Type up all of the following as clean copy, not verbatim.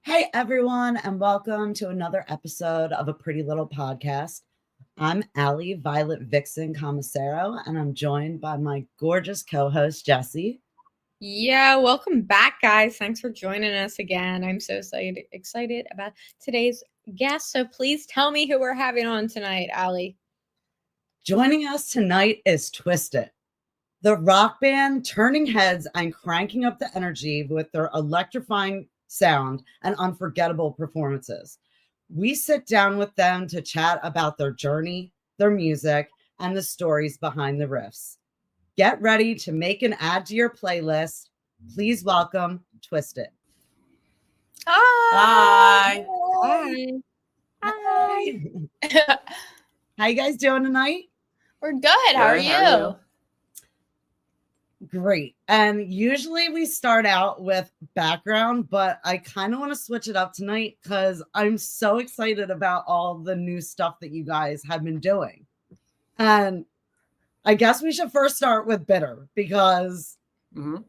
Hey everyone, and welcome to another episode of A Pretty Little Podcast. I'm Allie Violet Vixen Commissaro, and I'm joined by my gorgeous co-host Jessie. Yeah, welcome back, guys. Thanks for joining us again. I'm so excited about today's guest. So please tell me who we're having on tonight, Allie. Joining us tonight is Twisted, the rock band turning heads and cranking up the energy with their electrifying sound and unforgettable performances. We sit down with them to chat about their journey, their music, and the stories behind the riffs. Get ready to make an add to your playlist. Please welcome Twisted. Hi. Hi. Hi. How you guys doing tonight? We're good. How are you? Great. And usually we start out with background, but I kind of want to switch it up tonight because I'm so excited about all the new stuff that you guys have been doing. And I guess we should first start with Bitter because the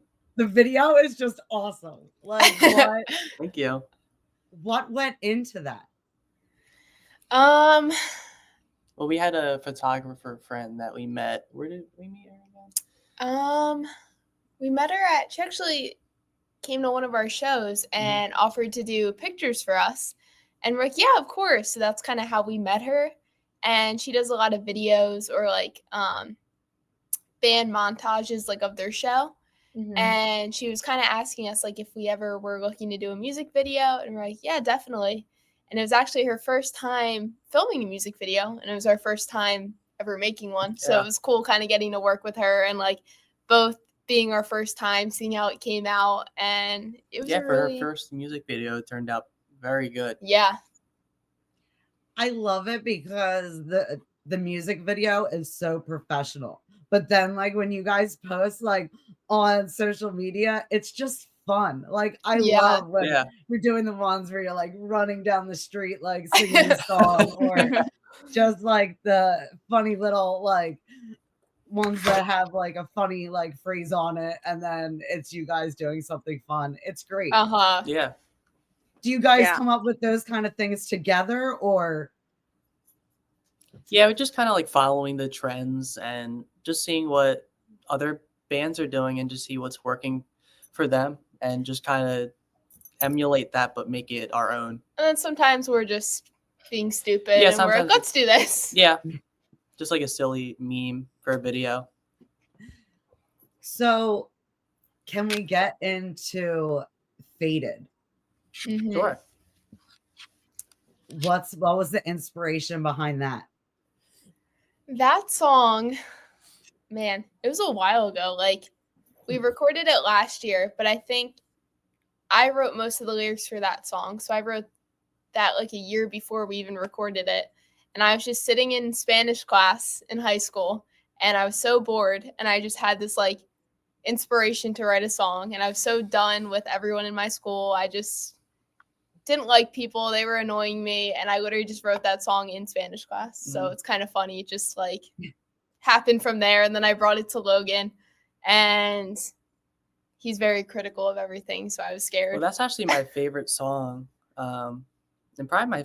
video is just awesome. Like, what? Thank you. What went into that? Well, we had a photographer friend that we met. Where did we meet her again? We met her she actually came to one of our shows and offered to do pictures for us. And we're like, yeah, of course. So that's kind of how we met her. And she does a lot of videos or like band montages like of their show. Mm-hmm. And she was kind of asking us like if we ever were looking to do a music video. And we're like, yeah, definitely. And it was actually her first time filming a music video. And it was our first time ever making one. So it was cool kind of getting to work with her and like both being our first time, seeing how it came out. And it was for her first music video, it turned out very good. Yeah. I love it because the music video is so professional. But then like when you guys post like on social media, it's just fun. Like I love when you're doing the ones where you're like running down the street like singing a song or just like the funny little like ones that have like a funny like phrase on it and then it's you guys doing something fun. It's great. Yeah. Do you guys come up with those kind of things together or? Yeah, we're just kind of like following the trends and just seeing what other bands are doing and just see what's working for them and just kind of emulate that but make it our own. And then sometimes we're just being stupid and we're like, let's do this. Yeah. Just like a silly meme for a video. So can we get into Faded? Mm-hmm. Sure. What was the inspiration behind that? That song, man, it was a while ago. Like we recorded it last year, but I think I wrote most of the lyrics for that song. So I wrote that like a year before we even recorded it. And I was just sitting in Spanish class in high school and I was so bored and I just had this like inspiration to write a song. And I was so done with everyone in my school. I just didn't like people. They were annoying me. And I literally just wrote that song in Spanish class. So it's kind of funny. It just like happened from there. And then I brought it to Logan and he's very critical of everything. So I was scared. Well, that's actually my favorite song. And probably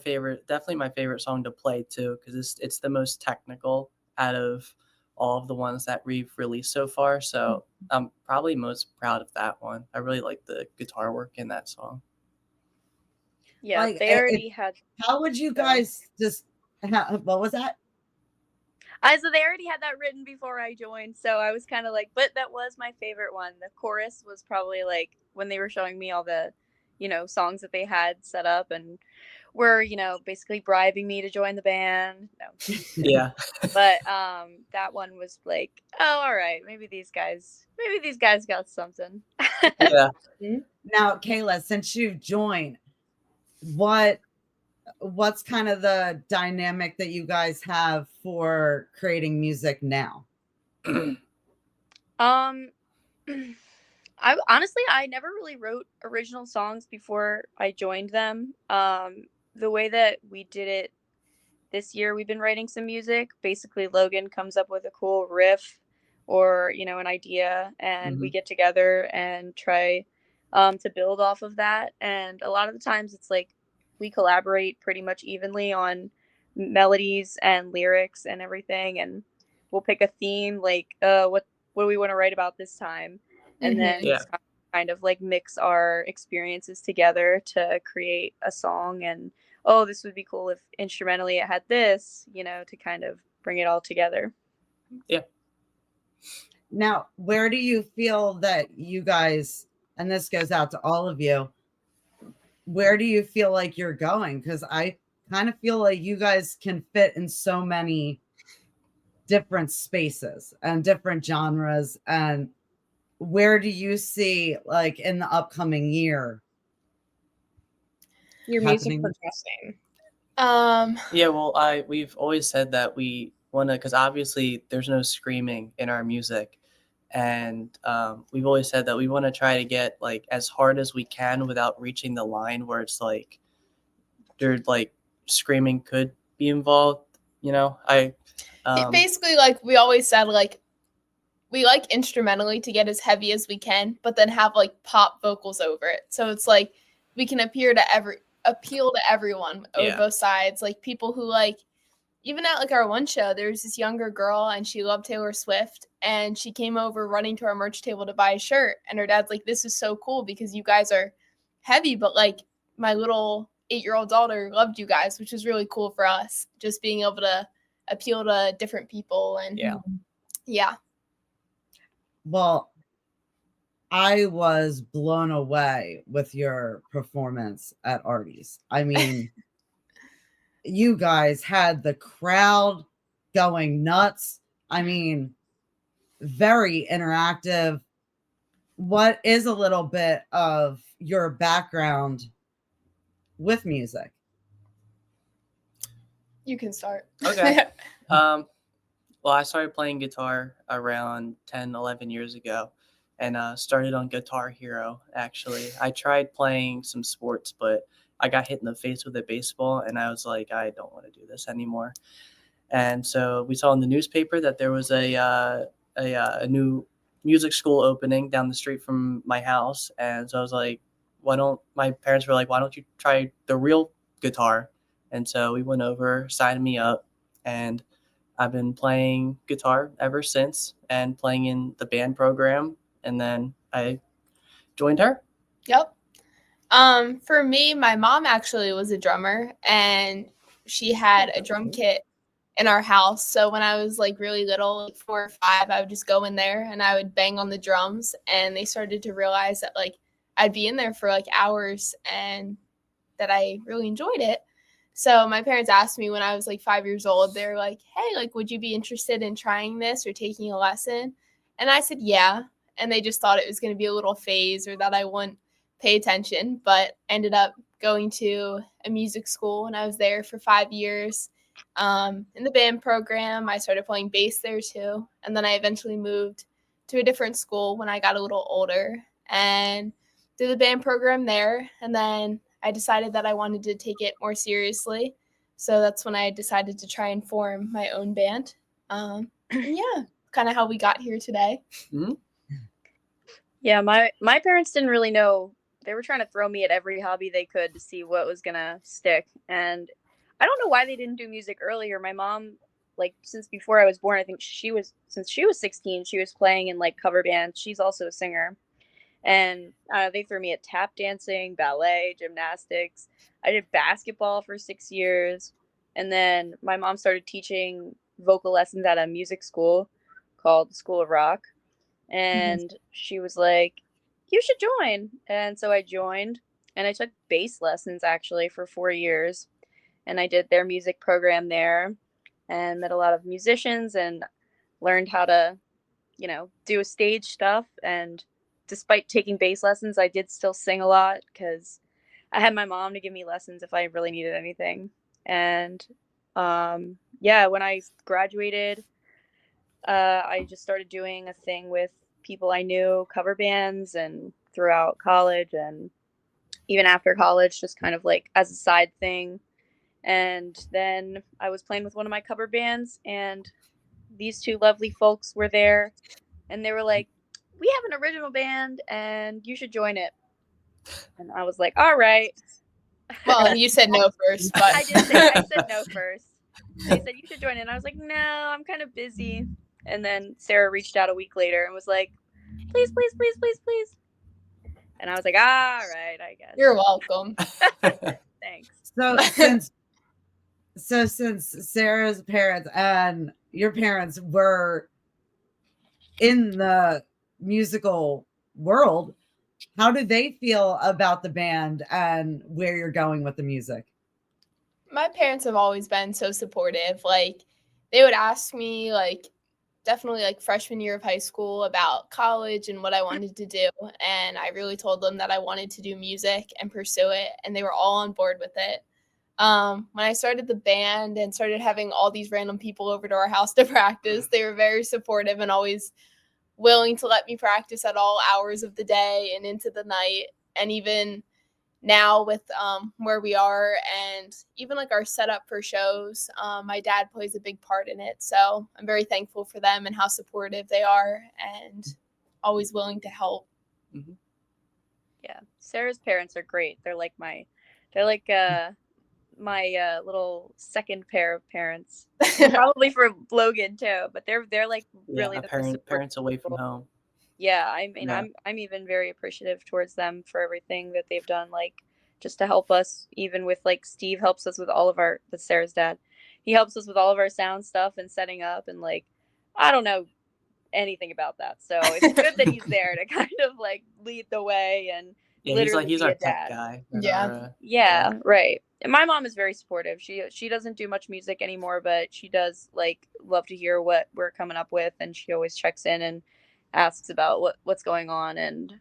definitely my favorite song to play too, because it's the most technical out of all of the ones that we've released so far. So I'm probably most proud of that one. I really like the guitar work in that song. Yeah, like, they already had. How would you guys what was that? So they already had that written before I joined. So I was kind of like, but that was my favorite one. The chorus was probably like when they were showing me all the, songs that they had set up and were, basically bribing me to join the band. No. Yeah. But that one was like, oh, all right, maybe these guys got something. Yeah. Now, Kayla, since you've joined, what's kind of the dynamic that you guys have for creating music now? I never really wrote original songs before I joined them. The way that we did it this year, we've been writing some music. Basically, Logan comes up with a cool riff or, an idea, and we get together and try to build off of that. And a lot of the times it's like we collaborate pretty much evenly on melodies and lyrics and everything, and we'll pick a theme like what do we want to write about this time, and then Mhm. Yeah. just kind of like mix our experiences together to create a song. And oh, this would be cool if instrumentally it had this, to kind of bring it all together. Yeah. Now, where do you feel that you guys, and this goes out to all of you, where do you feel like you're going? Because I kind of feel like you guys can fit in so many different spaces and different genres. And where do you see, like, in the upcoming year Your music happening? progressing. Yeah, well, we've always said that we want to, because obviously there's no screaming in our music, and we've always said that we want to try to get like as hard as we can without reaching the line where it's like there's like screaming could be involved. Basically, like we always said, like we like instrumentally to get as heavy as we can, but then have like pop vocals over it. So it's like we can appeal to everyone over Yeah. both sides. Like people who like even at like our one show, there was this younger girl and she loved Taylor Swift and she came over running to our merch table to buy a shirt. And her dad's like, "This is so cool because you guys are heavy, but like my little 8-year-old daughter loved you guys," which was really cool for us. Just being able to appeal to different people and yeah. Well, I was blown away with your performance at Artie's. I mean, you guys had the crowd going nuts. I mean, very interactive. What is a little bit of your background with music? You can start. Okay. Well, I started playing guitar around 10, 11 years ago and started on Guitar Hero, actually. I tried playing some sports, but I got hit in the face with a baseball, and I was like, I don't want to do this anymore. And so we saw in the newspaper that there was a new music school opening down the street from my house. And so I was like, my parents were like, why don't you try the real guitar? And so we went over, signed me up, and I've been playing guitar ever since and playing in the band program. And then I joined her. Yep. For me, my mom actually was a drummer and she had a drum kit in our house. So when I was like really little, like 4 or 5, I would just go in there and I would bang on the drums and they started to realize that like I'd be in there for like hours and that I really enjoyed it. So my parents asked me when I was like 5 years old, they were like, "Hey, like, would you be interested in trying this or taking a lesson?" And I said, "Yeah." And they just thought it was going to be a little phase or that I wouldn't pay attention, but ended up going to a music school and I was there for 5 years. In the band program, I started playing bass there too. And then I eventually moved to a different school when I got a little older and did the band program there. And then I decided that I wanted to take it more seriously. So that's when I decided to try and form my own band. And yeah, kind of how we got here today. Mm-hmm. Yeah, my parents didn't really know. They were trying to throw me at every hobby they could to see what was gonna stick. And I don't know why they didn't do music earlier. My mom, like since before I was born, I think since she was 16, she was playing in like cover bands. She's also a singer. And they threw me at tap dancing, ballet, gymnastics. I did basketball for 6 years. And then my mom started teaching vocal lessons at a music school called the School of Rock. And she was like, "You should join." And so I joined, and I took bass lessons actually for 4 years. And I did their music program there and met a lot of musicians and learned how to, do stage stuff. And despite taking bass lessons, I did still sing a lot because I had my mom to give me lessons if I really needed anything. And yeah, when I graduated, I just started doing a thing with people I knew, cover bands, and throughout college and even after college, just kind of like as a side thing. And then I was playing with one of my cover bands, and these two lovely folks were there, and they were like, "We have an original band, and you should join it." And I was like, all right. Well, you said no first, but I said no first. They said you should join, and I was like, no, I'm kind of busy. And then Sarah reached out a week later and was like, please, please, please, please, please. And I was like, all right, I guess. You're welcome. Thanks. Since Sarah's parents and your parents were in the musical world, how do they feel about the band and where you're going with the music? My parents have always been so supportive. Like, they would ask me, like, definitely like freshman year of high school about college and what I wanted to do. And I really told them that I wanted to do music and pursue it. And they were all on board with it. When I started the band and started having all these random people over to our house to practice, they were very supportive and always willing to let me practice at all hours of the day and into the night. And even now with where we are and even like our setup for shows, my dad plays a big part in it. So I'm very thankful for them and how supportive they are and always willing to help. Mm-hmm. Yeah, Sarah's parents are great. They're like my little second pair of parents. Probably for Logan too, but they're like really the parents away from home. Yeah, I mean, Yeah. I'm even very appreciative towards them for everything that they've done, like just to help us, even with like Steve helps us with all of that's Sarah's dad. He helps us with all of our sound stuff and setting up, and like I don't know anything about that, so it's good that he's there to kind of like lead the way and literally he's be our a dad. tech guy. Yeah, right. And my mom is very supportive. She doesn't do much music anymore, but she does like love to hear what we're coming up with, and she always checks in and asks about what's going on and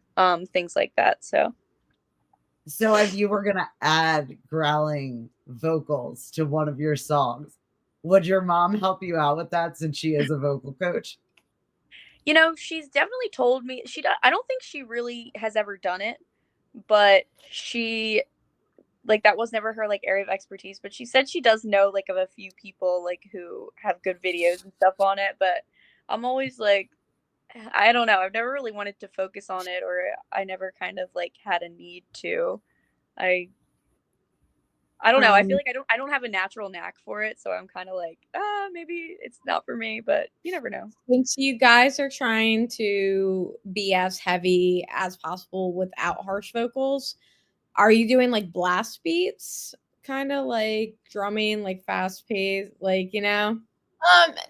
things like that. So if you were gonna add growling vocals to one of your songs, would your mom help you out with that since she is a vocal coach? You know, she's definitely told me I don't think she really has ever done it, but she like that was never her like area of expertise, but she said she does know like of a few people like who have good videos and stuff on it, but I'm always like I don't know. I've never really wanted to focus on it, or I never kind of like had a need to. I don't know. I feel like I don't have a natural knack for it, so I'm kind of like, maybe it's not for me, but you never know. Since you guys are trying to be as heavy as possible without harsh vocals, are you doing like blast beats, kind of like drumming, like fast paced, like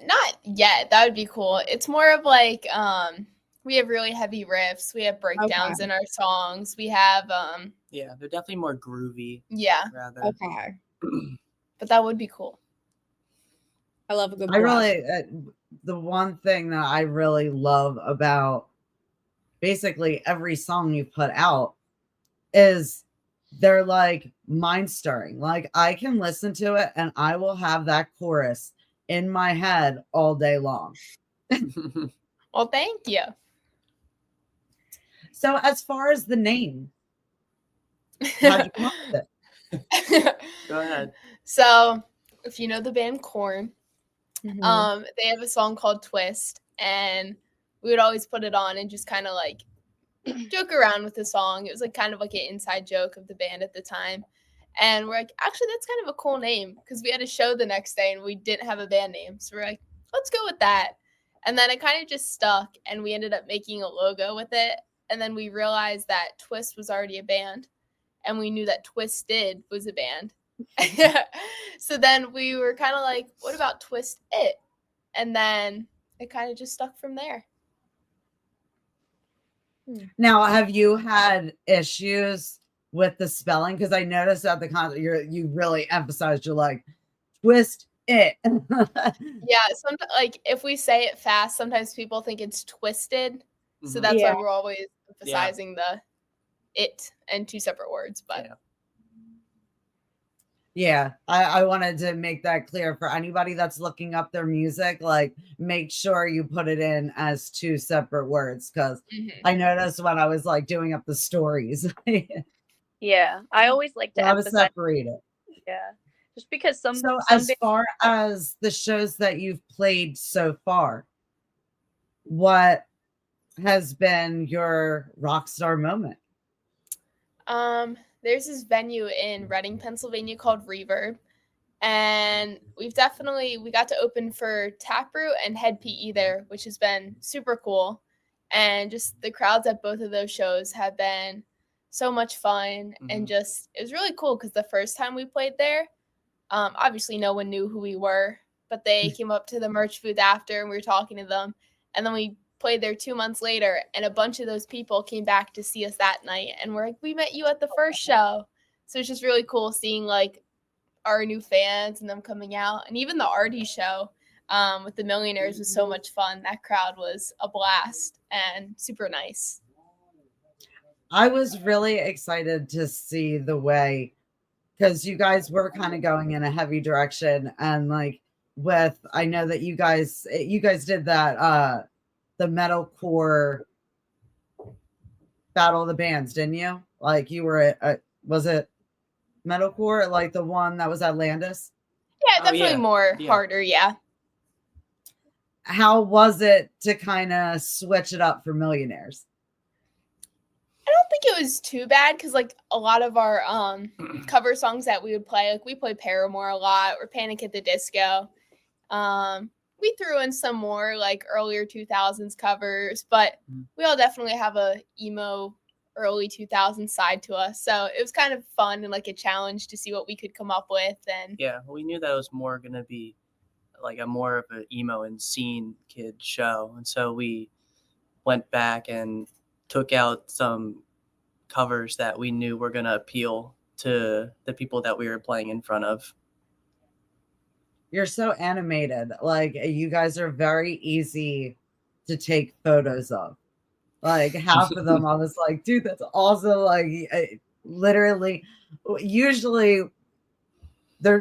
Not yet. That would be cool. It's more of like we have really heavy riffs. We have breakdowns in our songs. We have yeah, they're definitely more groovy. Yeah. Rather. Okay. But that would be cool. I love a good the one thing that I really love about basically every song you put out is they're like mind stirring. Like I can listen to it and I will have that chorus in my head all day long. Well, thank you. So as far as the name, how'd you come up with it? Go ahead. So if you know the band Korn, they have a song called Twist, and we would always put it on and just kind of like joke around with the song. It was like kind of like an inside joke of the band at the time. And we're like, actually, that's kind of a cool name because we had a show the next day and we didn't have a band name. So we're like, let's go with that. And then it kind of just stuck and we ended up making a logo with it. And then we realized that Twist was already a band and we knew that Twisted was a band. So then we were kind of like, what about Twist It? And then it kind of just stuck from there. Now, have you had issues with the spelling? Because I noticed at the concert you really emphasized you're like twist it. Yeah, sometimes like if we say it fast, sometimes people think it's twisted. So that's why we're always emphasizing the it and two separate words. But yeah, I wanted to make that clear for anybody that's looking up their music. Like, make sure you put it in as two separate words because I noticed when I was like doing up the stories. Yeah, I always like to emphasize separate it. Yeah, just because some. As far as the shows that you've played so far, what has been your rock star moment? There's this venue in Reading, Pennsylvania called Reverb. And we got to open for Taproot and Head PE there, which has been super cool. And just the crowds at both of those shows have been so much fun. And just, it was really cool because the first time we played there, obviously no one knew who we were, but they came up to the merch booth after and we were talking to them. And then we played there 2 months later, and a bunch of those people came back to see us that night. And we're like, we met you at the first show. So it's just really cool seeing like our new fans and them coming out. And even the Artie show with the Millionaires was so much fun. That crowd was a blast and super nice. I was really excited to see the way, because you guys were kind of going in a heavy direction, and like I know that you guys did that the metalcore battle of the bands, didn't you? Like you were was it metalcore, like the one that was at Landis? Yeah, definitely more harder. Yeah. How was it to kind of switch it up for Millionaires? I don't think it was too bad because like a lot of our cover songs that we would play, like we play Paramore a lot or Panic at the Disco. We threw in some more like earlier 2000s covers, but we all definitely have a emo early 2000s side to us. So it was kind of fun and like a challenge to see what we could come up with. And yeah, we knew that it was more going to be like a more of an emo and scene kid show. And so we went back and took out some covers that we knew were going to appeal to the people that we were playing in front of. You're so animated. Like you guys are very easy to take photos of. Like half of them I was like, dude, that's awesome. Like literally usually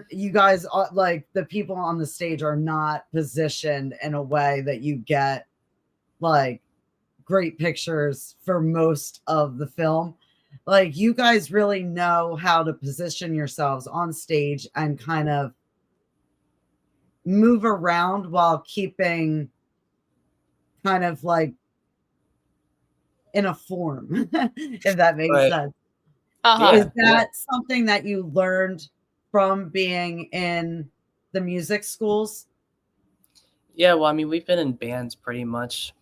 you guys are like, the people on the stage are not positioned in a way that you get like great pictures for most of the film. Like you guys really know how to position yourselves on stage and kind of move around while keeping kind of like in a form, if that makes sense. Is that something that you learned from being in the music schools? Yeah, well, I mean, we've been in bands pretty much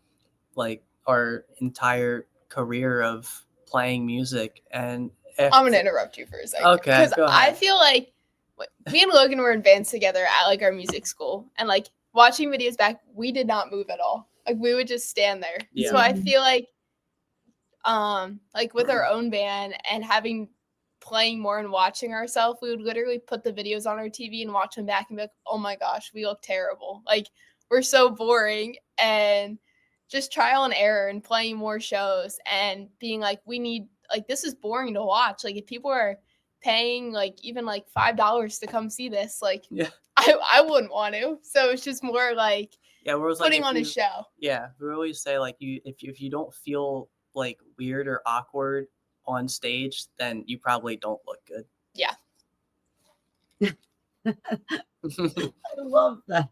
like our entire career of playing music. And I'm going to interrupt you for a second. Okay, because go ahead. I feel like me and Logan were in bands together at like our music school, and like watching videos back, we did not move at all. Like we would just stand there. Yeah. So I feel like with our own band and playing more and watching ourselves, we would literally put the videos on our TV and watch them back and be like, oh my gosh, we look terrible. Like we're so boring. And just trial and error and playing more shows and being like, we need, like, this is boring to watch. Like if people are paying like even like $5 to come see this, like I wouldn't want to. So it's just more like putting on a show. Yeah, we always say like if you don't feel like weird or awkward on stage, then you probably don't look good. Yeah. I love that.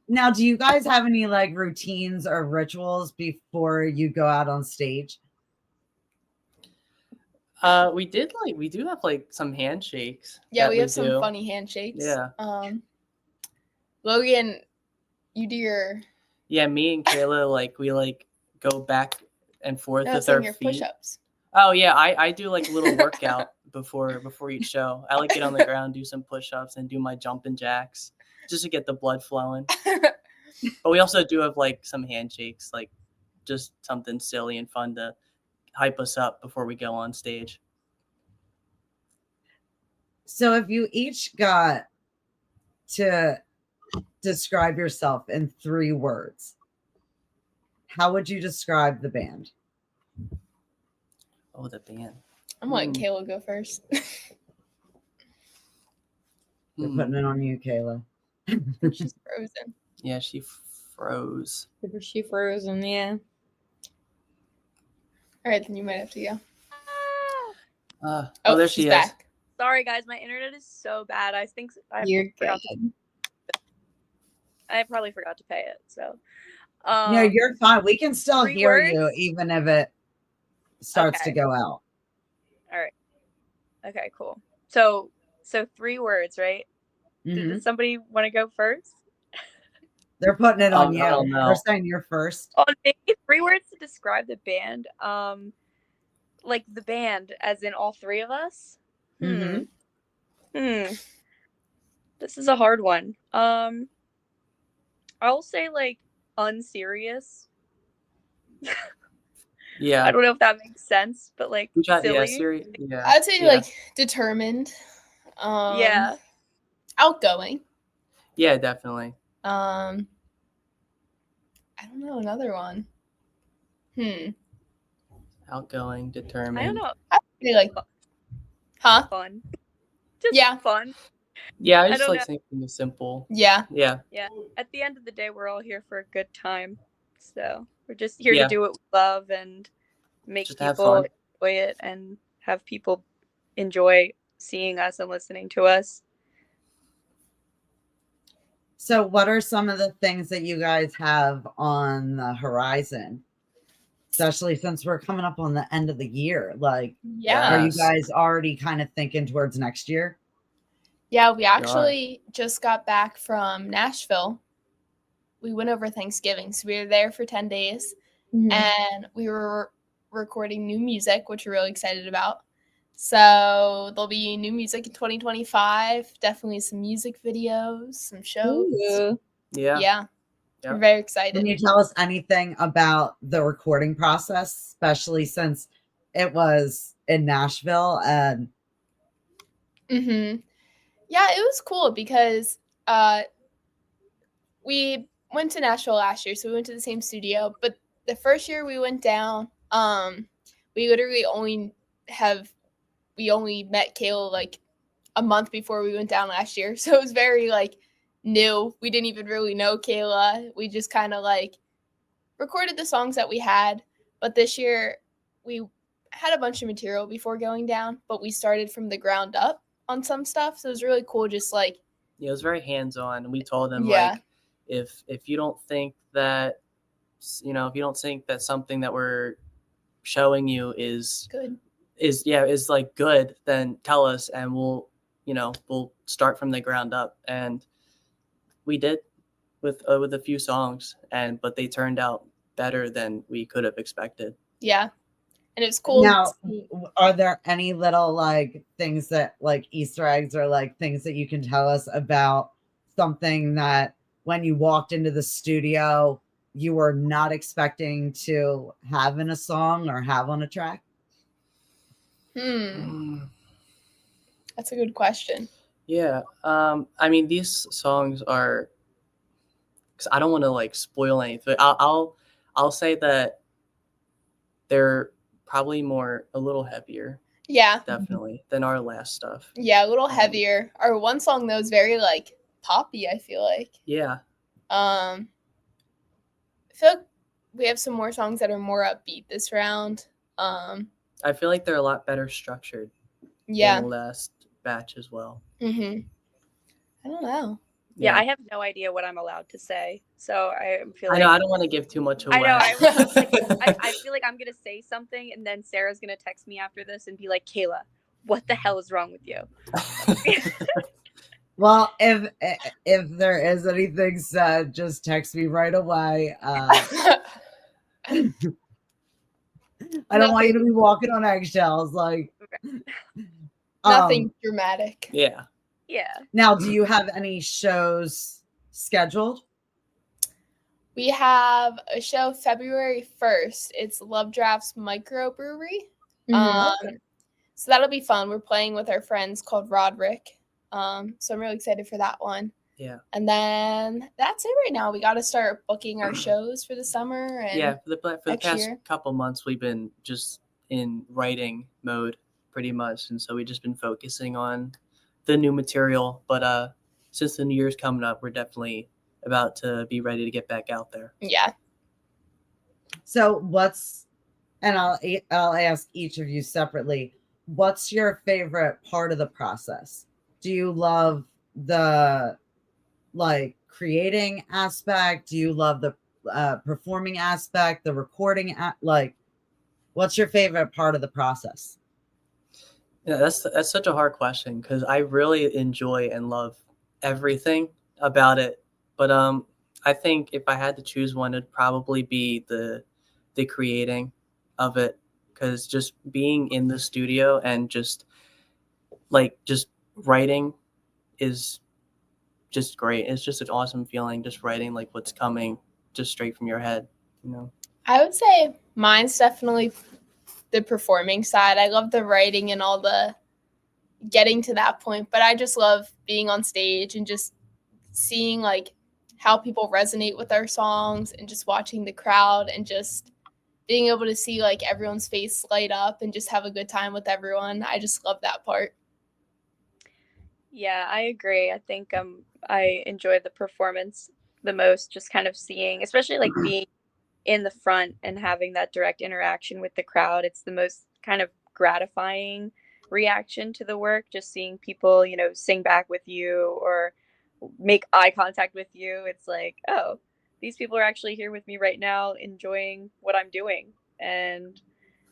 Now, do you guys have any like routines or rituals before you go out on stage? We do have like some handshakes. Yeah, we have some funny handshakes. Yeah. Logan, you do your. Yeah, me and Kayla like we like go back and forth with our feet. Push-ups. Oh yeah, I do like a little workout before each show. I like get on the ground, do some push-ups, and do my jumping jacks just to get the blood flowing. But we also do have like some handshakes, like just something silly and fun to hype us up before we go on stage. So if you each got to describe yourself in 3 words, how would you describe the band? Oh, the band. I'm letting Kayla go first. We're putting it on you, Kayla. She's frozen. Yeah, she froze. She frozen, yeah. All right, then you might have to go. There she is. Back. Sorry, guys, my internet is so bad. I think I probably forgot to pay it. So, no, you're fine. We can still hear you, even if it. starts to Okay. go out. All right. Okay, cool. So 3 words, right? Mhm. Does somebody want to go first? They're putting it on I don't you. They're know. saying you're first. Oh, maybe 3 words to describe the band. Like the band, as in all three of us. Mhm. Hmm. This is a hard one. I'll say like unserious. I Yeah. don't know if that makes sense, but like We got silly. Siri. Yeah. I'd say Yeah. like determined, Yeah. outgoing. Yeah, definitely. I don't know another one. Outgoing, I don't determined. know. I'd say like, huh? Fun. Just Yeah. fun. Yeah, I I just don't like know. something simple. Yeah. Yeah. Yeah. At the end of the day, we're all here for a good time. So we're just here to Yeah. do what we love and make Just to have people fun. enjoy it and have people enjoy seeing us and listening to us. So, what are some of the things that you guys have on the horizon? Especially since we're coming up on the end of the year. Like, Yeah. are you Yes. guys already kind of thinking towards next year? Yeah, we are. actually just got back from Nashville. We went over Thanksgiving, so we were there for 10 days, and we were recording new music, which we're really excited about. So there'll be new music in 2025, definitely some music videos, some shows. Ooh. Yeah. Yeah, Yep. we're very Can excited. you tell us anything about the recording process, especially since it was in Nashville? And Yeah, it was cool because we went to Nashville last year, so we went to the same studio. But the first year we went down, we literally only met Kayla like a month before we went down last year. So it was very like new. We didn't even really know Kayla. We just kind of like recorded the songs that we had. But this year we had a bunch of material before going down, but we started from the ground up on some stuff. So it was really cool just like Yeah, it was very hands-on. We told them Yeah. like if you don't think that if you don't think that something that we're showing you is good. is like good, then tell us and we'll start from the ground up. And we did with a few songs, but they turned out better than we could have expected. Yeah. And it's cool. now, are there any little like things that like Easter eggs or like things that you can tell us about something that when you walked into the studio, you were not expecting to have in a song or have on a track? That's a good question. Yeah. I mean, these songs are, because I don't want to like spoil anything. I'll say that they're probably a little heavier, Yeah. definitely, than our last stuff. Yeah, a little heavier. Our one song though is very like poppy, I feel like. Yeah. I feel like we have some more songs that are more upbeat this round. I feel like they're a lot better structured Yeah. than the last batch as well. I don't know. Yeah, I have no idea what I'm allowed to say, so I feel like I don't want to give too much away. I know. I feel like I'm gonna say something, and then Sarah's gonna text me after this and be like, "Kayla, what the hell is wrong with you?" Well, if there is anything said, just text me right away. I don't want you to be walking on eggshells. Like Nothing dramatic. Yeah. Yeah. Now, do you have any shows scheduled? We have a show February 1st. It's Love Draft's microbrewery. So that'll be fun. We're playing with our friends called Roderick. So I'm really excited for that one. Yeah. And then that's it right now. We got to start booking our shows for the summer. And Yeah, for the past year. couple months, we've been just in writing mode pretty much, and so we've just been focusing on the new material. But since the new year's coming up, we're definitely about to be ready to get back out there. Yeah. So and I'll ask each of you separately. What's your favorite part of the process? Do you love the like creating aspect? Do you love the performing aspect, the recording like What's your favorite part of the process? Yeah, that's such a hard question because I really enjoy and love everything about it. But I think if I had to choose one, it'd probably be the creating of it, because just being in the studio and just writing is just great. It's just an awesome feeling, just writing like what's coming just straight from your head, you know. I would say mine's definitely the performing side. I love the writing and all the getting to that point, but I just love being on stage and just seeing like how people resonate with our songs and just watching the crowd and just being able to see like everyone's face light up and just have a good time with everyone. I just love that part. Yeah, I agree. I think I enjoy the performance the most, just kind of seeing, especially like being in the front and having that direct interaction with the crowd. It's the most kind of gratifying reaction to the work, just seeing people, sing back with you or make eye contact with you. It's like, oh, these people are actually here with me right now, enjoying what I'm doing. And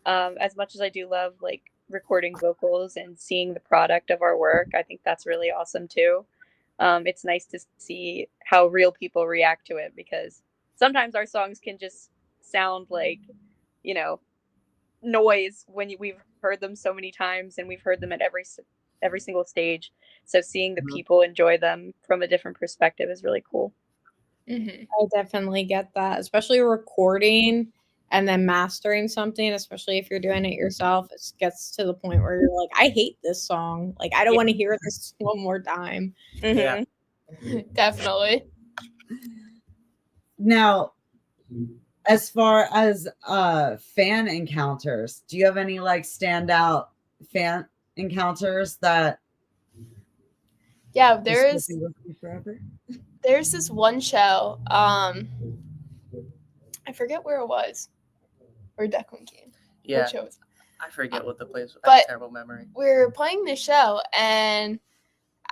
as much as I do love like recording vocals and seeing the product of our work, I think that's really awesome too. It's nice to see how real people react to it, because sometimes our songs can just sound like, you know, noise when we've heard them so many times and we've heard them at every single stage. So seeing the people enjoy them from a different perspective is really cool. Mm-hmm. I definitely get that, especially recording and then mastering something, especially if you're doing it yourself. It gets to the point where you're like, I hate this song. Like, I don't want to hear this one more time. Yeah. Definitely. Now, as far as fan encounters, do you have any like standout fan encounters that Yeah, just there will is be with you forever? there's this one show. I forget where it was. Where Declan came. Yeah. What show was it? I forget what the place was. I But have terrible memory. we were playing the show, and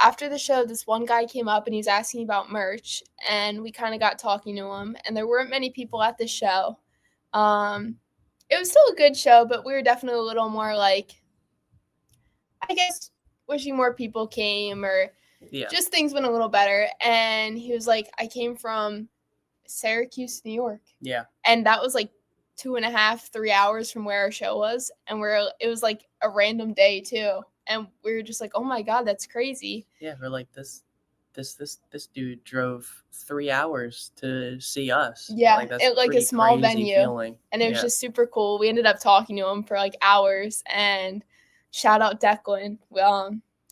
after the show, this one guy came up and he was asking about merch, and we kind of got talking to him. And there weren't many people at the show. It was still a good show, but we were definitely a little more like, I guess, wishing more people came, or just things went a little better. And he was like, I came from Syracuse, New York. Yeah. And that was like 2.5, 3 hours from where our show was. And it was like a random day too. And we were just like, oh my God, that's crazy. Yeah, we're like this dude drove 3 hours to see us. Yeah, like that's it like a pretty small crazy venue. feeling. And it was just super cool. We ended up talking to him for like hours, and shout out Declan.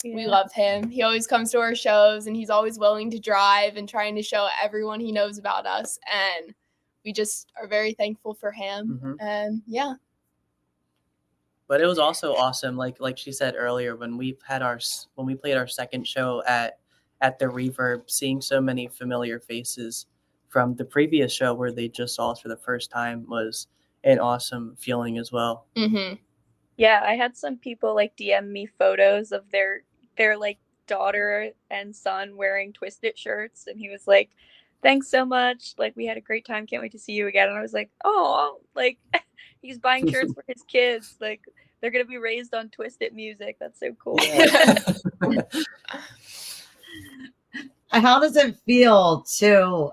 We love him. He always comes to our shows, and he's always willing to drive and trying to show everyone he knows about us. And we just are very thankful for him. Mhm. And yeah. But it was also awesome, like she said earlier, when we played our second show at the Reverb, seeing so many familiar faces from the previous show where they just saw us for the first time was an awesome feeling as well. Mm-hmm. Yeah, I had some people like DM me photos of their like daughter and son wearing Twisted shirts, and he was like, "Thanks so much. Like, we had a great time. Can't wait to see you again." And I was like, "Oh, like he's buying shirts for his kids. Like, they're gonna be raised on Twisted music. That's so cool." How does it feel to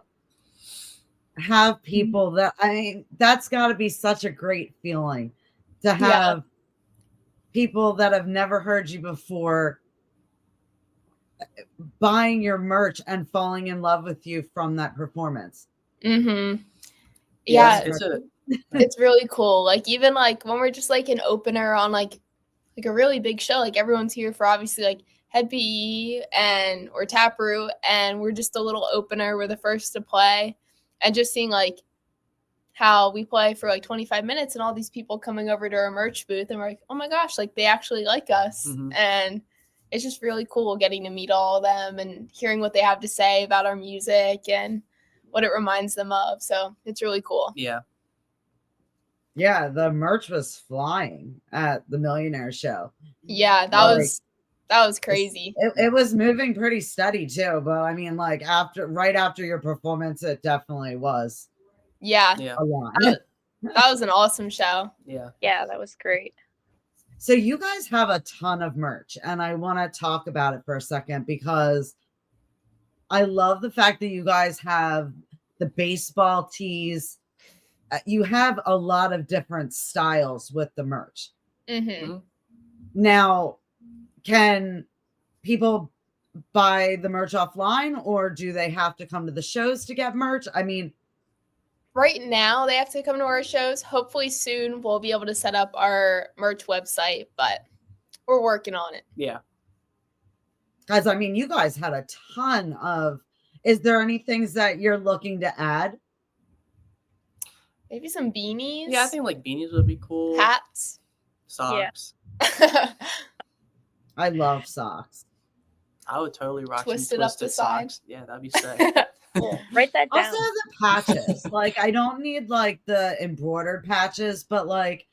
have people that, I mean, that's got to be such a great feeling to have people that have never heard you before buying your merch and falling in love with you from that performance. Mm-hmm. Yeah, it's it's really cool. Like, even like when we're just like an opener on like a really big show, like everyone's here for obviously like Head PE or Taproot, and we're just a little opener. We're the first to play, and just seeing like how we play for like 25 minutes and all these people coming over to our merch booth, and we're like, oh my gosh, like they actually like us. Mm-hmm. And it's just really cool getting to meet all of them and hearing what they have to say about our music and what it reminds them of. So it's really cool. Yeah. Yeah, the merch was flying at the Millionaire Show. Yeah, that was crazy. It was moving pretty steady too, but I mean, like right after your performance, it definitely was. Yeah. A lot. That was an awesome show. Yeah. Yeah, that was great. So you guys have a ton of merch, and I want to talk about it for a second because I love the fact that you guys have the baseball tees. You have a lot of different styles with the merch. Mm-hmm. Now, can people buy the merch offline, or do they have to come to the shows to get merch? I mean, Right now, they have to come to our shows. Hopefully, soon we'll be able to set up our merch website, but we're working on it. Yeah. guys, I mean, you guys had a ton of. Is there any things that you're looking to add? Maybe some beanies. Yeah, I think like beanies would be cool. Hats. Socks. I love socks. I would totally rock Twisted some up the twisted side. socks. Yeah, that'd be sick. Write that down. Also, the patches. Like, I don't need like the embroidered patches, but like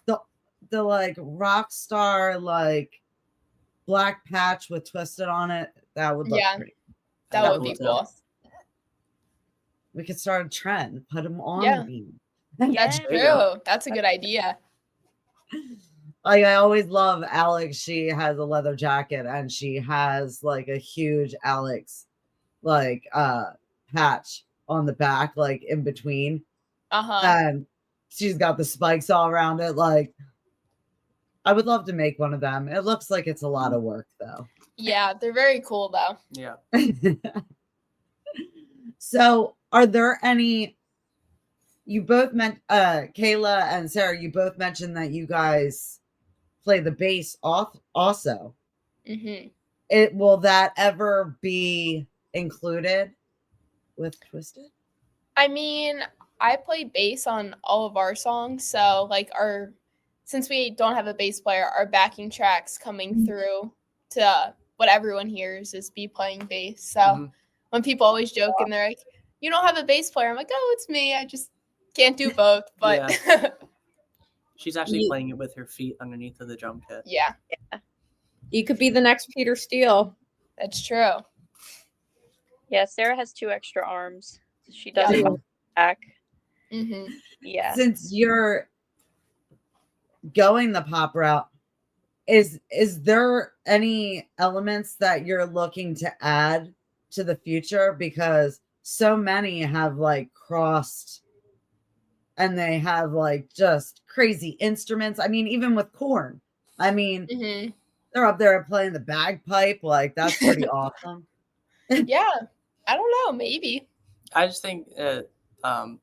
the like rock star like black patch with twisted on it. That would look Yeah. pretty. That That'd would be too. cool. We could start a trend. Put them on Yeah. the beam. That's Yeah. There you go. true. That's a good idea. Like, I always love Alex. She has a leather jacket and she has like a huge Alex like patch on the back, like in between. Uh-huh. And she's got the spikes all around it. Like, I would love to make one of them. It looks like it's a lot of work though. Yeah, they're very cool though. Yeah. So are there any, you both meant Kayla and Sarah, you both mentioned that you guys play the bass off also. Mm-hmm. Will that ever be included with Twisted? I mean, I play bass on all of our songs, so like since we don't have a bass player, our backing tracks coming through to what everyone hears is me playing bass. So when people always joke and they're like, "You don't have a bass player," I'm like, "Oh, it's me. I just can't do both." But She's actually playing it with her feet underneath of the drum kit. yeah, You could be the next Peter Steele. that's true. Yeah, Sarah has 2 extra arms. She does Yeah. it on the back. Mm-hmm. Yeah. Since you're going the pop route, is there any elements that you're looking to add to the future? Because so many have like crossed and they have like just crazy instruments. I mean, even with Korn, I mean, Mm-hmm. they're up there playing the bagpipe. Like, that's pretty awesome. Yeah, I don't know. Maybe. I just think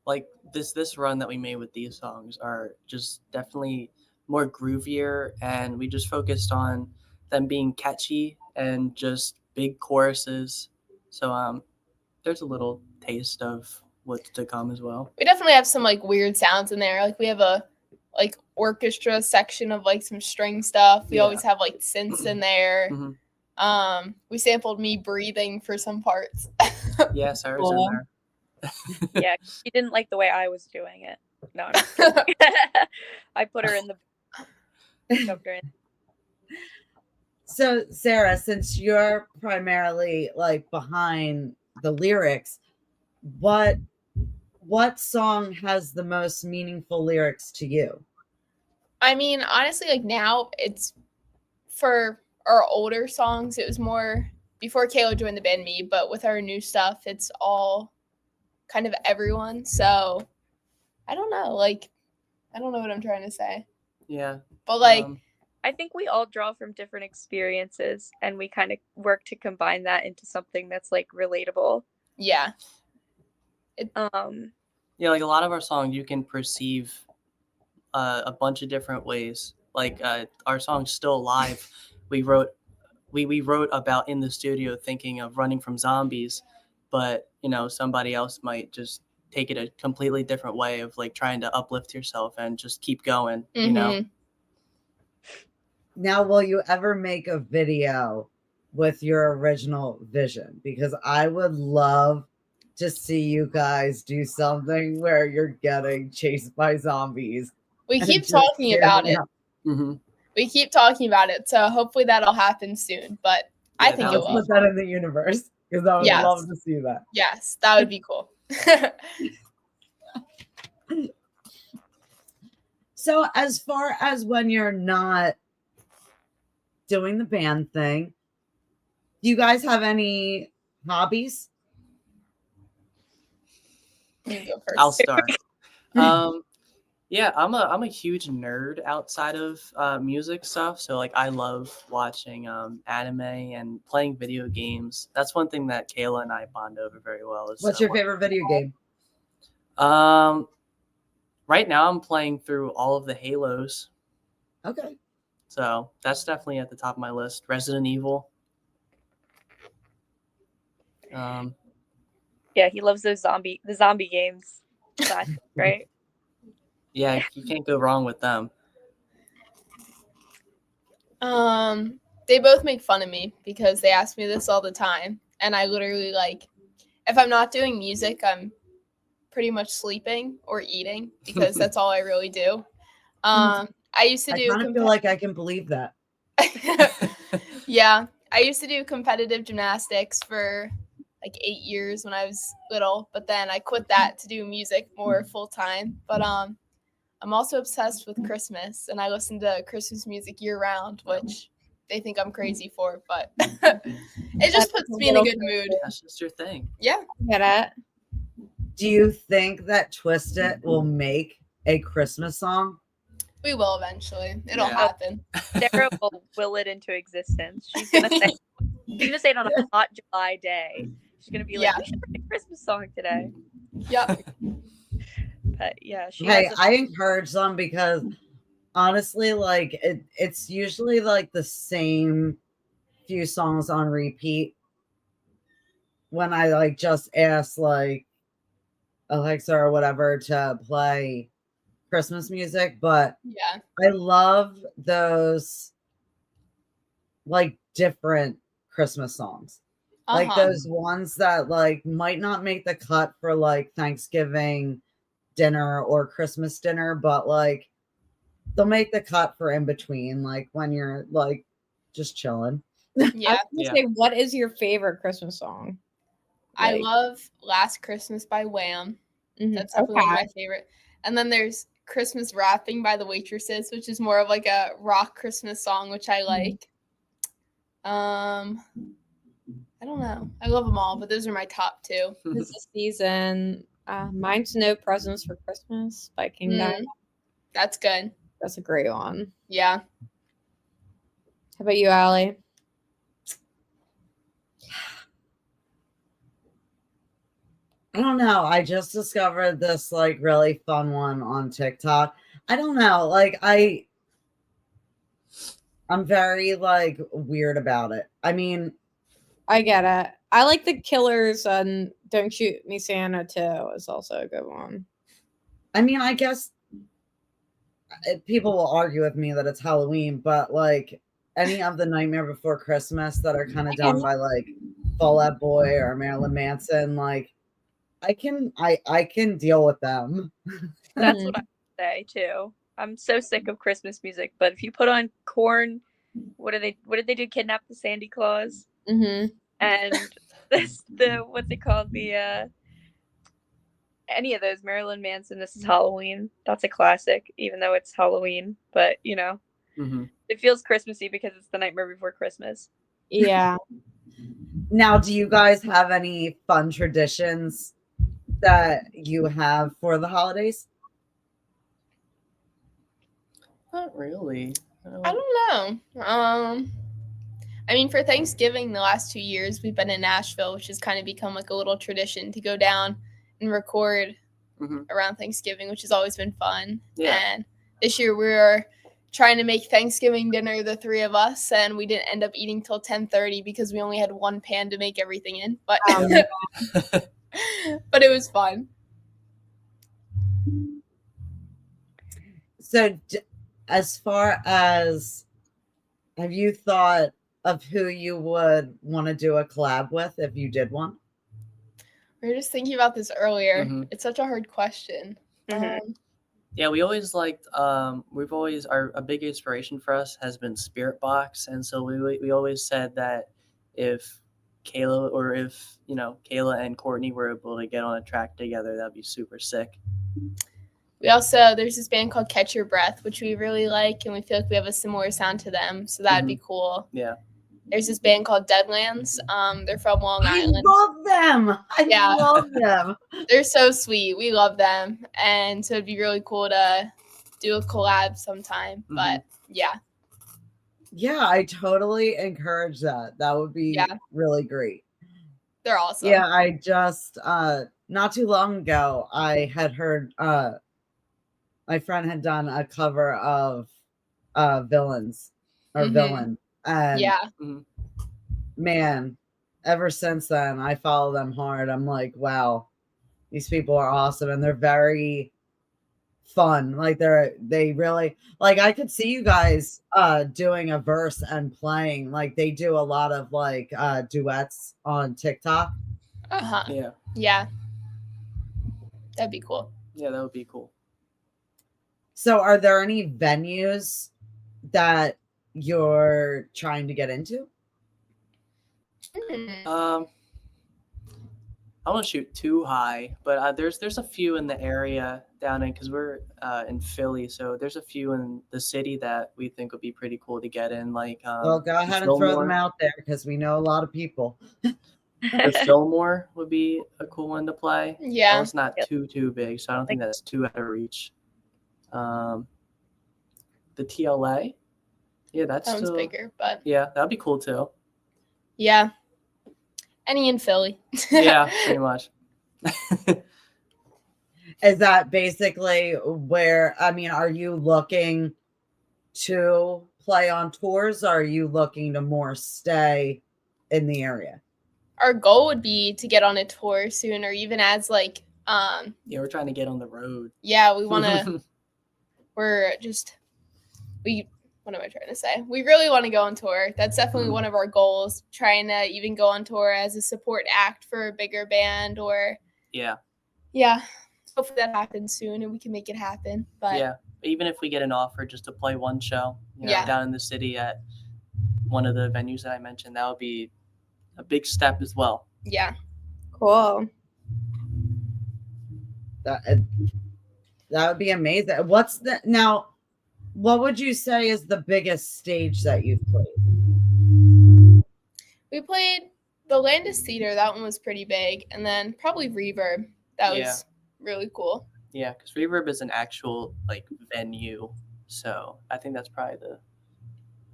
like this run that we made with these songs are just definitely more groovier, and we just focused on them being catchy and just big choruses. So there's a little taste of what's to come as well. We definitely have some like weird sounds in there. Like we have a like orchestra section of like some string stuff. We Yeah. always have like synths in there. Mhm. We sampled me breathing for some parts. Yeah, Sarah's Cool. in there. Yeah, she didn't like the way I was doing it. No, I'm just kidding. I put her in the shoved her in. So, Sarah, since you're primarily like behind the lyrics, what song has the most meaningful lyrics to you? I mean, honestly, like now it's for our older songs, it was more before Kayla joined the band, me, but with our new stuff, it's all kind of everyone. So I don't know. Like, I don't know what I'm trying to say. Yeah. But like, I think we all draw from different experiences and we kind of work to combine that into something that's like relatable. yeah. Yeah, like a lot of our songs you can perceive a bunch of different ways. Like our song Still Alive, we wrote about in the studio thinking of running from zombies, but somebody else might just take it a completely different way of like trying to uplift yourself and just keep going. Now, will you ever make a video with your original vision? Because I would love to see you guys do something where you're getting chased by zombies. We and keep just talking about standing it. up. Mm-hmm. We keep talking about it. So hopefully that'll happen soon. But I Yeah, think that it would Let's will. put that in the universe because I would Yes. love to see that. Yes, that would be cool. So as far as when you're not doing the band thing, do you guys have any hobbies? You go I'll first. start. Um, yeah, I'm a huge nerd outside of music stuff. So like I love watching anime and playing video games. That's one thing that Kayla and I bond over very well. Is What's your favorite video game? um right now I'm playing through all of the Halos. Okay. So that's definitely at the top of my list. Resident Evil. Um, Yeah, he loves the zombie games. Classic, right? yeah, you can't go wrong with them. They both make fun of me because they ask me this all the time, and I literally like, if I'm not doing music, I'm pretty much sleeping or eating because that's all I really do. I used to I do kind of feel like I can believe that. yeah, I used to do competitive gymnastics for like 8 years when I was little, but then I quit that to do music more full time. But I'm also obsessed with Christmas, and I listen to Christmas music year round, which they think I'm crazy for, but it just puts me in a good mood. That's just your thing. Yeah. Get it? Do you think that Twist It will make a Christmas song? We will eventually. It'll Yeah. happen. Sarah will will it into existence. She's gonna say it on a hot July day. She's gonna be like, Yeah. "We should write a Christmas song today." Yep. But yeah, she Hey, has. I encourage them because honestly, like it's usually like the same few songs on repeat when I like just ask like Alexa or whatever to play Christmas music, but Yeah. I love those like different Christmas songs. Like Uh-huh. those ones that like might not make the cut for like Thanksgiving dinner or Christmas dinner, but like they'll make the cut for in between, like when you're like just chilling. I Yeah. was gonna Yeah. say, what is your favorite Christmas song? I Like, love Last Christmas by Wham. mhm, That's definitely one of okay. my favorite. And then there's Christmas Wrapping by the Waitresses, which is more of like a rock Christmas song, which I like. I don't know. I love them all, but those are my top two. This is season. Mine's No Presents for Christmas by King Diamond. That's good. That's a great one. Yeah. How about you, Allie? I don't know. I just discovered this like really fun one on TikTok. I don't know. Like I'm very like weird about it. I mean, I get it. I like the Killers and Don't Shoot Me Santa too. Is also a good one. I guess people will argue with me that it's Halloween, but like any of the Nightmare Before Christmas that are kind of done by like Fall Out Boy or Marilyn Manson, like I can deal with them. That's what I say too. I'm so sick of Christmas music, but if you put on Corn, what did they do? Kidnap the Sandy Claus? Mm-hmm. And what's it called? The any of those, Marilyn Manson, This Is Halloween. That's a classic, even though it's Halloween. But it feels Christmassy because it's the Nightmare Before Christmas. Yeah. Now, do you guys have any fun traditions that you have for the holidays? Not really. I don't know. I mean, for Thanksgiving, the last 2 years, we've been in Nashville, which has kind of become like a little tradition to go down and record around Thanksgiving, which has always been fun. Yeah. And this year we were trying to make Thanksgiving dinner, the three of us, and we didn't end up eating till 10:30 because we only had one pan to make everything in. But but it was fun. So, as far as have you thought of who you would want to do a collab with if you did one? We were just thinking about this earlier. It's such a hard question. Yeah, we always liked. We've always a big inspiration for us has been Spirit Box, and so we always said that if Kayla or if Kayla and Courtney were able to get on a track together, that'd be super sick. There's this band called Catch Your Breath, which we really like, and we feel like we have a similar sound to them, so that'd be cool. Yeah. There's this band called Deadlands. They're from Long I Island. love them. I Yeah. love them. They're so sweet. We love them, and so it'd be really cool to do a collab sometime. But yeah, I totally encourage that. That would be really great. they're awesome. Yeah, I just not too long ago I had heard my friend had done a cover of Villains or Villain, and man, ever since then I follow them hard. I'm like, wow, these people are awesome, and they're very fun. Like they really, like, I could see you guys doing a verse and playing. Like they do a lot of like duets on TikTok. Yeah, that'd be cool. Yeah, that would be cool. So are there any venues that you're trying to get into? I won't shoot too high, but there's a few in the area down in, because we're in Philly, so there's a few in the city that we think would be pretty cool to get in. Like, Well, go ahead and throw them out there because we know a lot of people. The Fillmore would be a cool one to play. Yeah, it's not too big, so I don't think that's too out of reach. The TLA, yeah, that sounds still bigger, but yeah, that'd be cool too. Yeah, any in Philly. Yeah, pretty much. Is that basically where, I mean, are you looking to play on tours, or are you looking to more stay in the area? Our goal would be to get on a tour soon, or even as like yeah, we're trying to get on the road. Yeah, we want to what am I trying to say? We really want to go on tour. That's definitely one of our goals, trying to even go on tour as a support act for a bigger band, or yeah, hopefully that happens soon and we can make it happen. But yeah, even if we get an offer just to play one show, down in the city at one of the venues that I mentioned, that would be a big step as well. Yeah, cool. That would be amazing. What would you say is the biggest stage that you've played? We played the Landis Theater. That one was pretty big. And then probably Reverb. That was really cool. Yeah, because Reverb is an actual like venue. So I think that's probably the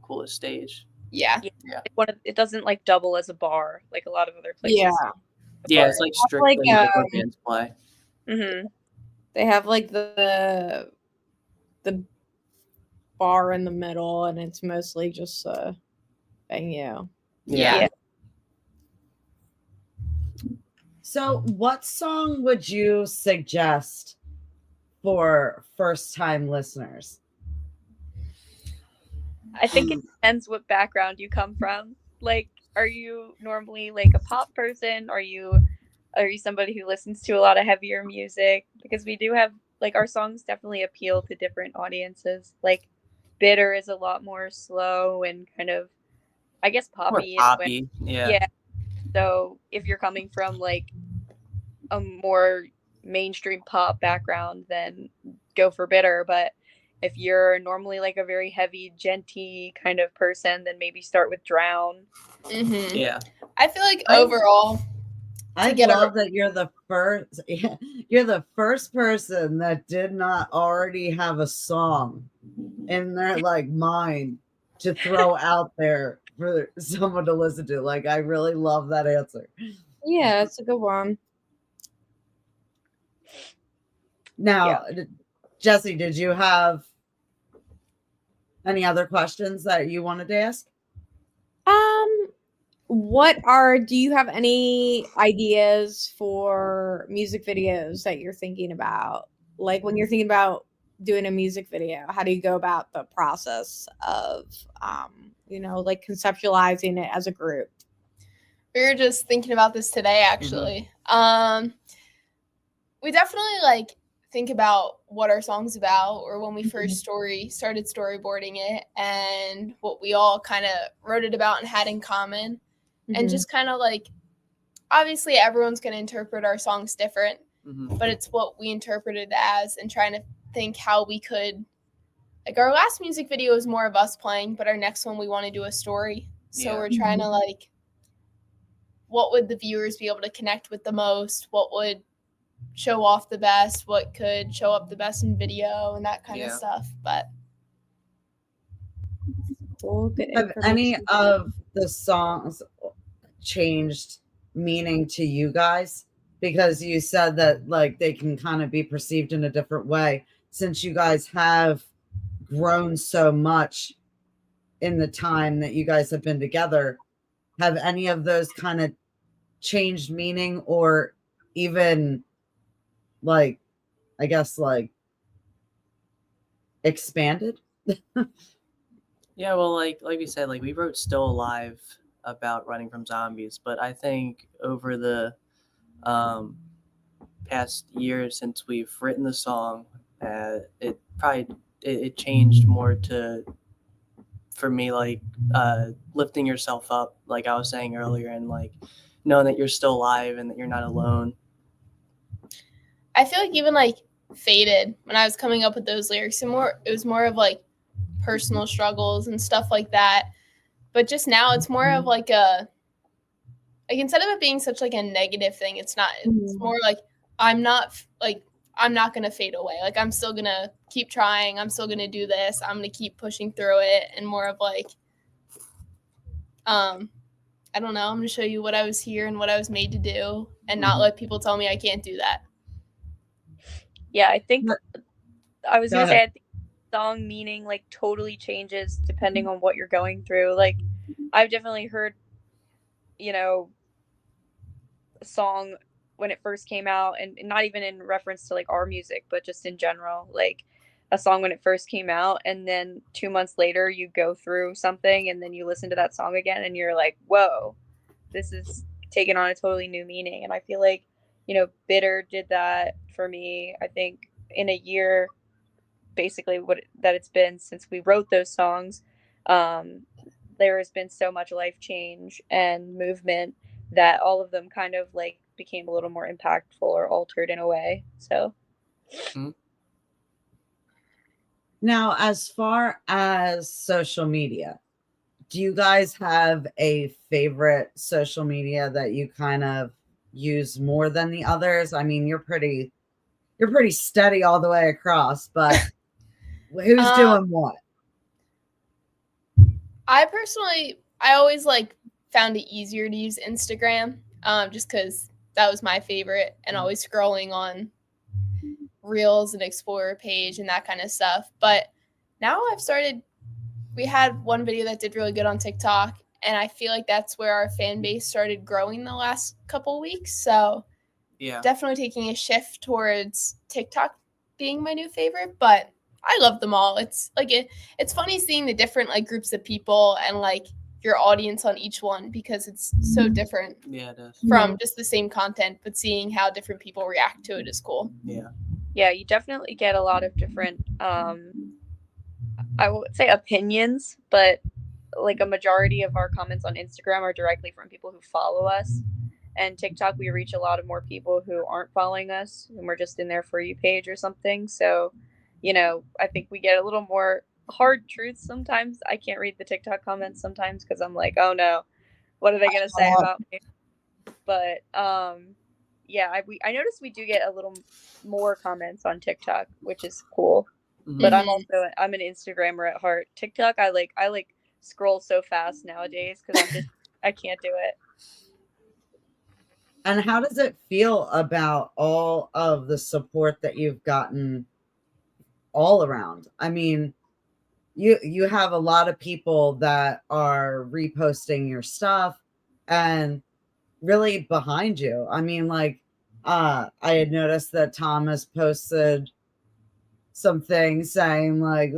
coolest stage. Yeah. It doesn't like double as a bar like a lot of other places. Yeah, it's like strictly like, where bands play. They have like the bar in the middle, and it's mostly just a venue. Yeah. So what song would you suggest for first-time listeners? I think it depends what background you come from. Like, are you normally like a pop person? Are you somebody who listens to a lot of heavier music? Because we do have like our songs definitely appeal to different audiences. Like Bitter is a lot more slow and kind of, I guess, poppy. Yeah. So if you're coming from like a more mainstream pop background, then go for Bitter. But if you're normally like a very heavy, genty kind of person, then maybe start with Drown. Yeah. I feel like overall, I love that you're the first person that did not already have a song in their like mind to throw out there for someone to listen to. Like, I really love that answer. Yeah, it's a good one. Now, Jesse, did you have any other questions that you wanted to ask? Do you have any ideas for music videos that you're thinking about? Like when you're thinking about doing a music video, how do you go about the process of, like conceptualizing it as a group? We were just thinking about this today, actually. We definitely like think about what our song's about, or when we first started storyboarding it, and what we all kind of wrote it about and had in common. And just kind of like, obviously everyone's going to interpret our songs different, but it's what we interpret it as, and trying to think how we could, like, our last music video was more of us playing, but our next one we want to do a story. So Yeah. we're trying to, like, what would the viewers be able to connect with the most? What would show off the best? What could show up the best in video and that kind of Yeah. stuff? But Cool, good Have any information. of the songs changed meaning to you guys? Because you said that like they can kind of be perceived in a different way since you guys have grown so much in the time that you guys have been together. Have any of those kind of changed meaning or even like, I guess, like expanded? Yeah, well, like we said, like we wrote "Still Alive" about running from zombies, but I think over the um, past year since we've written the song, it changed more to for me like lifting yourself up, like I was saying earlier, and like knowing that you're still alive and that you're not alone. I feel like even like Faded, when I was coming up with those lyrics, it was more of like personal struggles and stuff like that. But just now it's more of like instead of it being such like a negative thing, it's not. It's more like I'm not gonna fade away. Like I'm still gonna keep trying. I'm still gonna do this. I'm gonna keep pushing through it, and more of like, I don't know. I'm gonna show you what I was here and what I was made to do, and not let people tell me I can't do that. Yeah, I think I was Go gonna say ahead. I think song meaning like totally changes depending on what you're going through. Like I've definitely heard, you know, a song when it first came out, and not even in reference to like our music, but just in general, like a song when it first came out, and then 2 months later you go through something and then you listen to that song again and you're like, whoa, this is taking on a totally new meaning. And I feel like, Bitter did that for me. I think in a year, basically that it's been since we wrote those songs, um, there has been so much life change and movement that all of them kind of like became a little more impactful or altered in a way. So Now, as far as social media, do you guys have a favorite social media that you kind of use more than the others? I mean, you're pretty steady all the way across, but who's doing what? I always like found it easier to use Instagram, just because that was my favorite, and always scrolling on Reels and Explorer page and that kind of stuff. But now we had one video that did really good on TikTok, and I feel like that's where our fan base started growing the last couple weeks. So Yeah. definitely taking a shift towards TikTok being my new favorite, but I love them all. It's like it's funny seeing the different like groups of people and like your audience on each one, because it's so different Yeah, it is. from just the same content, but seeing how different people react to it is cool. Yeah. Yeah, you definitely get a lot of different, I would say opinions, but like a majority of our comments on Instagram are directly from people who follow us. And TikTok, we reach a lot of more people who aren't following us, and we're just in their For You page or something. So, I think we get a little more hard truths sometimes. I can't read the TikTok comments sometimes because I'm like, oh no, what are they going to say about me? But yeah, I noticed we do get a little more comments on TikTok, which is cool. But I'm an Instagrammer at heart. TikTok, I like scroll so fast nowadays because I can't do it. And how does it feel about all of the support that you've gotten all around? I mean, you have a lot of people that are reposting your stuff and really behind you. I mean, like, I had noticed that Thomas posted some things saying like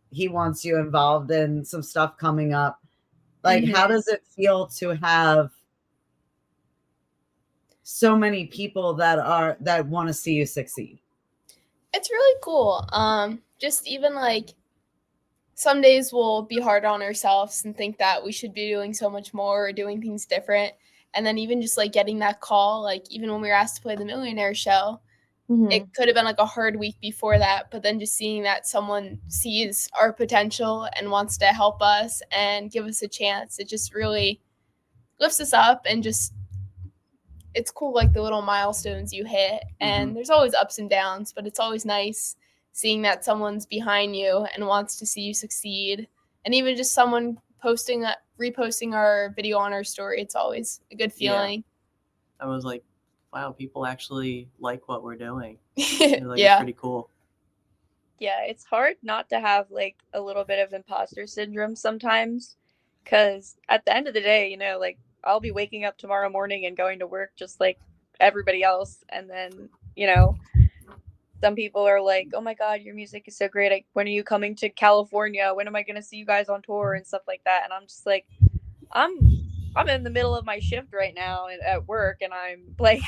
he wants you involved in some stuff coming up. Like, how does it feel to have so many people that want to see you succeed? It's really cool. Just even like some days we'll be hard on ourselves and think that we should be doing so much more or doing things different. And then even just like getting that call, like even when we were asked to play the Millionaire Show, it could have been like a hard week before that, but then just seeing that someone sees our potential and wants to help us and give us a chance, it just really lifts us up. And just, it's cool, like the little milestones you hit. And there's always ups and downs, but it's always nice seeing that someone's behind you and wants to see you succeed. And even just someone reposting our video on our story, it's always a good feeling. I was like, wow, people actually like what we're doing. It's Yeah. pretty cool. Yeah, it's hard not to have like a little bit of imposter syndrome sometimes, because at the end of the day, you know, like I'll be waking up tomorrow morning and going to work just like everybody else, and then, you know, some people are like, "Oh my God, your music is so great! Like, when are you coming to California? When am I going to see you guys on tour and stuff like that?" And I'm just like, I'm in the middle of my shift right now at work, and I'm like,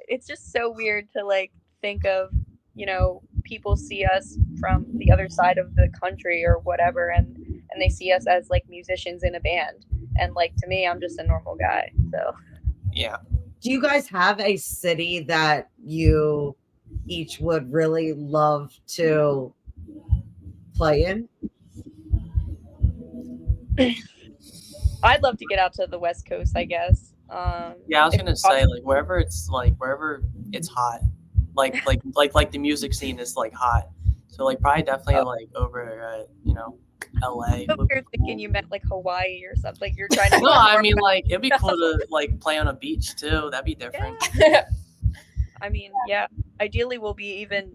it's just so weird to like think of, you know, people see us from the other side of the country or whatever, and they see us as like musicians in a band, and like to me, I'm just a normal guy. So Yeah. Do you guys have a city that you each would really love to play in? I'd love to get out to the West Coast, I guess. Yeah, I was gonna say like wherever it's hot, like the music scene is like hot. So like probably definitely like over LA. You're thinking you meant like Hawaii or something. Like you're trying to. No, I mean like it'd be cool to like play on a beach too. That'd be different. I mean, yeah. Ideally, we'll be even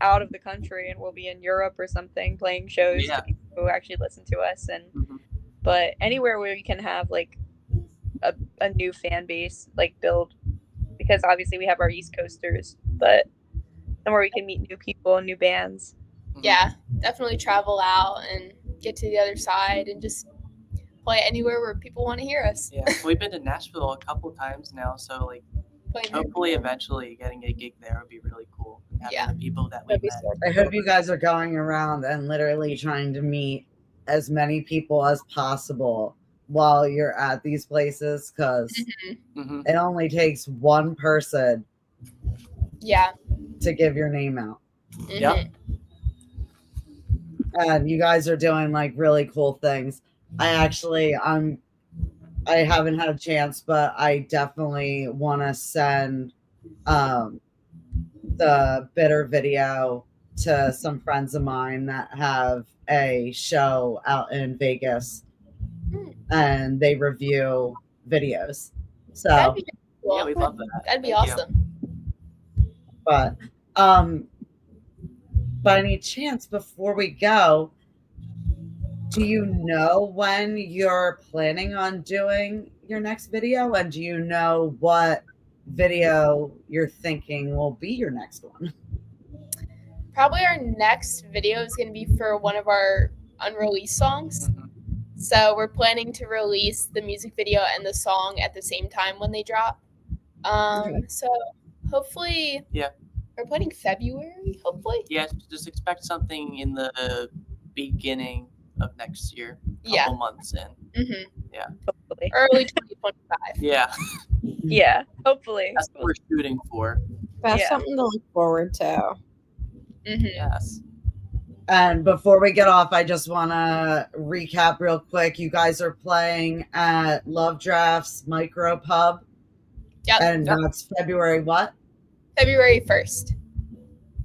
out of the country and we'll be in Europe or something playing shows to people who actually listen to us. And but anywhere where we can have like a new fan base like build, because obviously we have our East Coasters, but somewhere we can meet new people and new bands. Yeah, definitely travel out and get to the other side and just play anywhere where people want to hear us. Yeah, we've been to Nashville a couple times now, so like hopefully eventually getting a gig there would be really cool. Having the people that we met. I hope you guys are going around and literally trying to meet as many people as possible while you're at these places, because it only takes one person to give your name out. And you guys are doing like really cool things. I haven't had a chance, but I definitely want to send the Bitter video to some friends of mine that have a show out in Vegas, and they review videos. So that'd be cool. Yeah, we'd love that. That'd be awesome. But by any chance, before we go, do you know when you're planning on doing your next video? And do you know what video you're thinking will be your next one? Probably our next video is going to be for one of our unreleased songs. So we're planning to release the music video and the song at the same time when they drop. So hopefully, we're planning February, hopefully. Yeah, just expect something in the beginning of next year, couple months in. Yeah, hopefully early 2025. Yeah, yeah, hopefully that's what we're shooting for. That's something to look forward to. Yes. And before we get off, I just want to recap real quick. You guys are playing at Love Drafts Micro Pub. Yep. And that's February what? February 1st.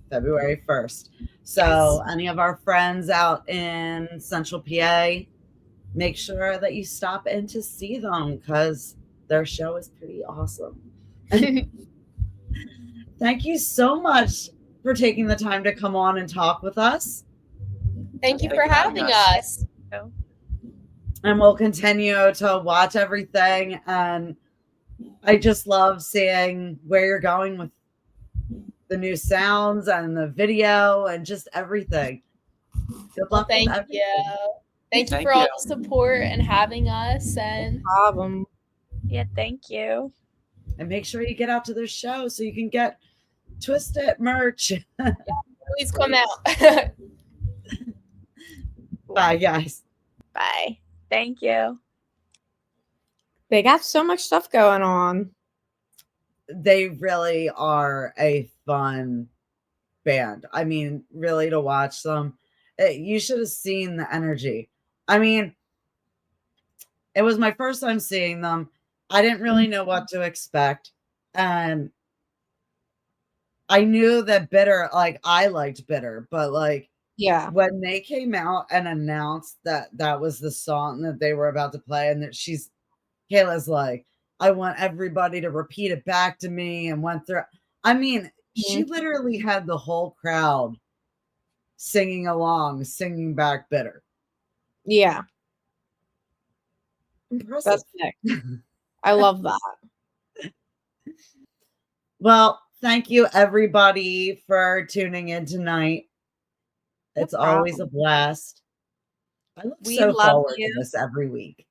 February 1st. So any of our friends out in Central PA, make sure that you stop in to see them, because their show is pretty awesome. Thank you so much for taking the time to come on and talk with us. Thank you for having us. And we'll continue to watch everything. And I just love seeing where you're going with the new sounds and the video and just everything. Good luck. Thank you. Thank you for all the support and having us. And problem. Yeah, thank you. And make sure you get out to their show so you can get Twisted merch. Please come out. Bye, guys. Bye. Thank you. They got so much stuff going on. they really are a fun band. I mean, really to watch them, you should have seen the energy. I mean, it was my first time seeing them. I didn't really know what to expect, and I knew that Bitter, like, I liked Bitter, but, like, Yeah. when they came out and announced that that was the song that they were about to play and that Kayla's like, "I want everybody to repeat it back to me," and went through I mean, she Mhm. literally had the whole crowd singing along, singing back Bitter. Yeah. Impressive. That's sick. I love that. Well, thank you everybody for tuning in tonight. No It's always a problem. blast. I look We so love forward to you. this every week.